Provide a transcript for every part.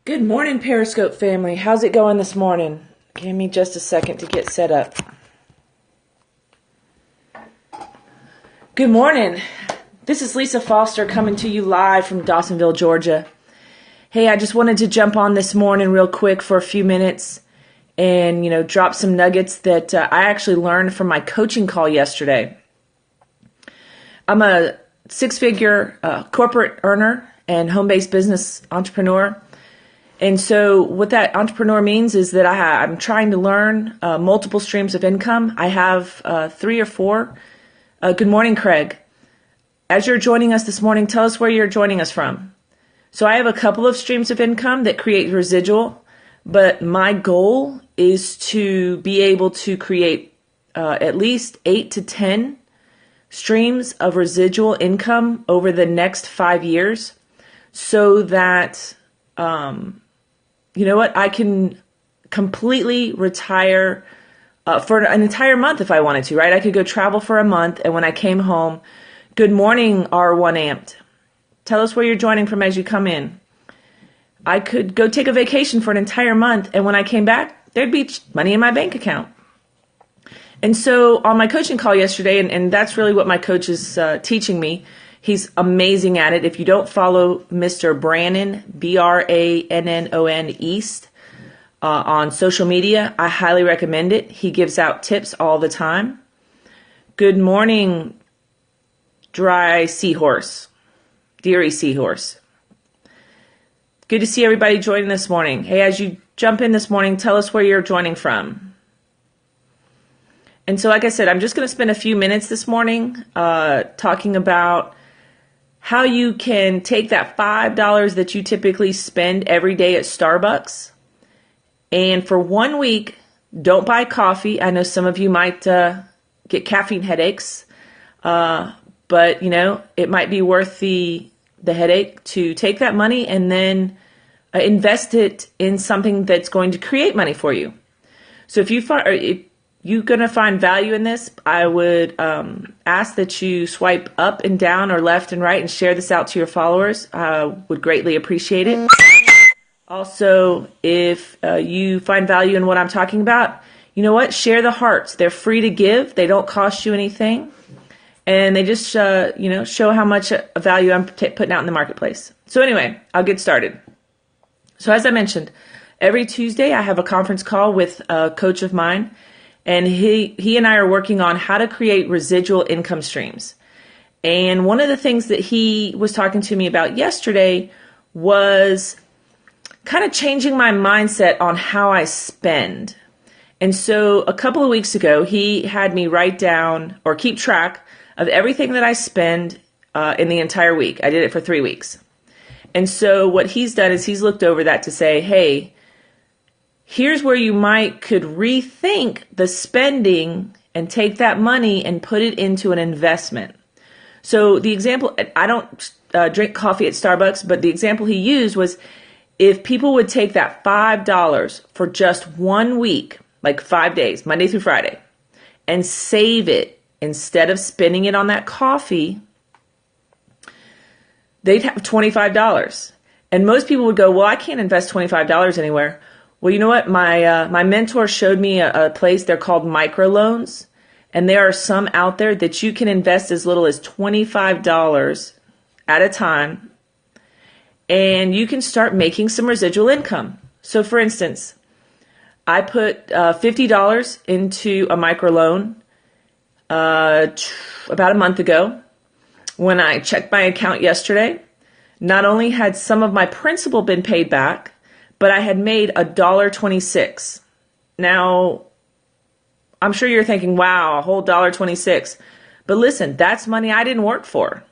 Good morning, Periscope family. How's it going this morning? Give me just a second to get set up. Good morning. This is Lisa Foster coming to you live from Dawsonville, Georgia. Hey, I just wanted to jump on this morning real quick for a few minutes and, drop some nuggets that I actually learned from my coaching call yesterday. I'm a six-figure corporate earner and home-based business entrepreneur. And so what that entrepreneur means is that I'm trying to learn multiple streams of income. I have 3 or 4. Good morning, Craig. As you're joining us this morning, tell us where you're joining us from. So I have a couple of streams of income that create residual, but my goal is to be able to create at least 8 to 10 streams of residual income over the next 5 years so that I can completely retire for an entire month if I wanted to, right? I could go travel for a month, and when I came home, good morning, R1 Amped. Tell us where you're joining from as you come in. I could go take a vacation for an entire month, and when I came back, there'd be money in my bank account. And so on my coaching call yesterday, and that's really what my coach is teaching me. He's amazing at it. If you don't follow Mr. Brannon, Brannon East, on social media, I highly recommend it. He gives out tips all the time. Good morning, deary seahorse. Good to see everybody joining this morning. Hey, as you jump in this morning, tell us where you're joining from. And so, like I said, I'm just going to spend a few minutes this morning talking about how you can take that $5 that you typically spend every day at Starbucks, and for 1 week, don't buy coffee. I know some of you might get caffeine headaches, but it might be worth the headache to take that money and then invest it in something that's going to create money for you. So if you're going to find value in this, I would ask that you swipe up and down or left and right and share this out to your followers. I would greatly appreciate it. Also, if you find value in what I'm talking about, you know what? Share the hearts. They're free to give. They don't cost you anything. And they just, show how much value I'm putting out in the marketplace. So anyway, I'll get started. So as I mentioned, every Tuesday I have a conference call with a coach of mine. And he and I are working on how to create residual income streams. And one of the things that he was talking to me about yesterday was kind of changing my mindset on how I spend. And so a couple of weeks ago, he had me write down or keep track of everything that I spend in the entire week. I did it for 3 weeks. And so what he's done is he's looked over that to say, hey, here's where you could rethink the spending and take that money and put it into an investment. So the example, I don't drink coffee at Starbucks, but the example he used was if people would take that $5 for just 1 week, like 5 days, Monday through Friday, and save it instead of spending it on that coffee, they'd have $25. And most people would go, well, I can't invest $25 anywhere. Well, you know what? My mentor showed me a place. They're called microloans, and there are some out there that you can invest as little as $25 at a time, and you can start making some residual income. So, for instance, I put $50 into a microloan about a month ago. When I checked my account yesterday, not only had some of my principal been paid back, but I had made $1.26. Now, I'm sure you're thinking, wow, a whole $1.26. But listen, that's money I didn't work for.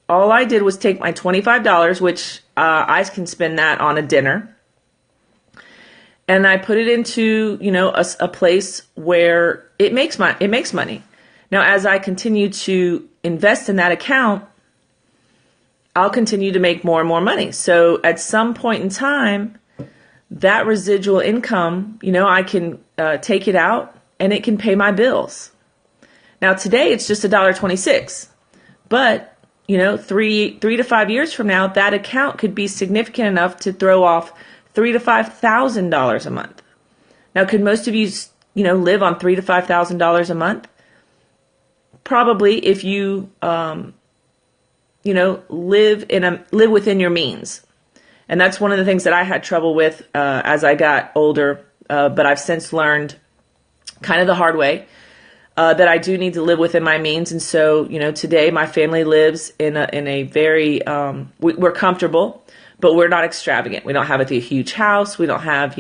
All I did was take my $25, which I can spend that on a dinner, and I put it into, a place where it makes money. Now, as I continue to invest in that account, I'll continue to make more and more money. So at some point in time, that residual income, I can take it out and it can pay my bills. Now today it's just $1.26, but 3 to 5 years from now, that account could be significant enough to throw off $3,000 to $5,000 a month. Now, could most of you, live on $3,000 to $5,000 a month? Probably, if you, live within your means. And that's one of the things that I had trouble with as I got older. But I've since learned kind of the hard way that I do need to live within my means. And so, today my family lives in a very, we're comfortable, but we're not extravagant. We don't have a huge house. We don't have,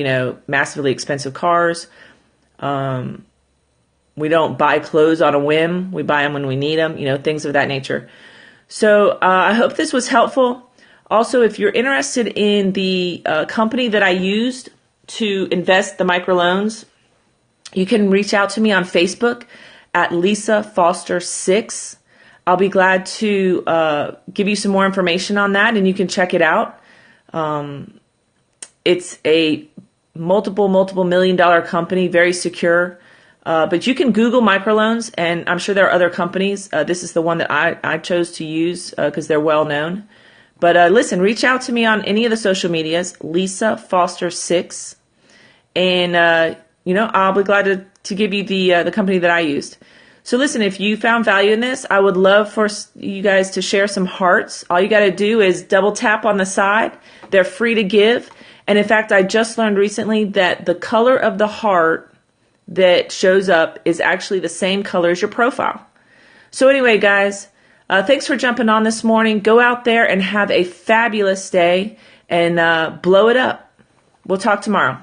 massively expensive cars. We don't buy clothes on a whim. We buy them when we need them, things of that nature. So I hope this was helpful. Also, if you're interested in the company that I used to invest the microloans, you can reach out to me on Facebook at Lisa Foster 6. I'll be glad to give you some more information on that, and you can check it out. It's a multiple $1,000,000 company, very secure. But you can Google microloans, and I'm sure there are other companies. This is the one that I chose to use because they're well known. But listen, reach out to me on any of the social medias, Lisa Foster 6, and I'll be glad to give you the company that I used. So listen, if you found value in this, I would love for you guys to share some hearts. All you got to do is double tap on the side. They're free to give. And in fact, I just learned recently that the color of the heart that shows up is actually the same color as your profile. So anyway, guys, thanks for jumping on this morning. Go out there and have a fabulous day and blow it up. We'll talk tomorrow.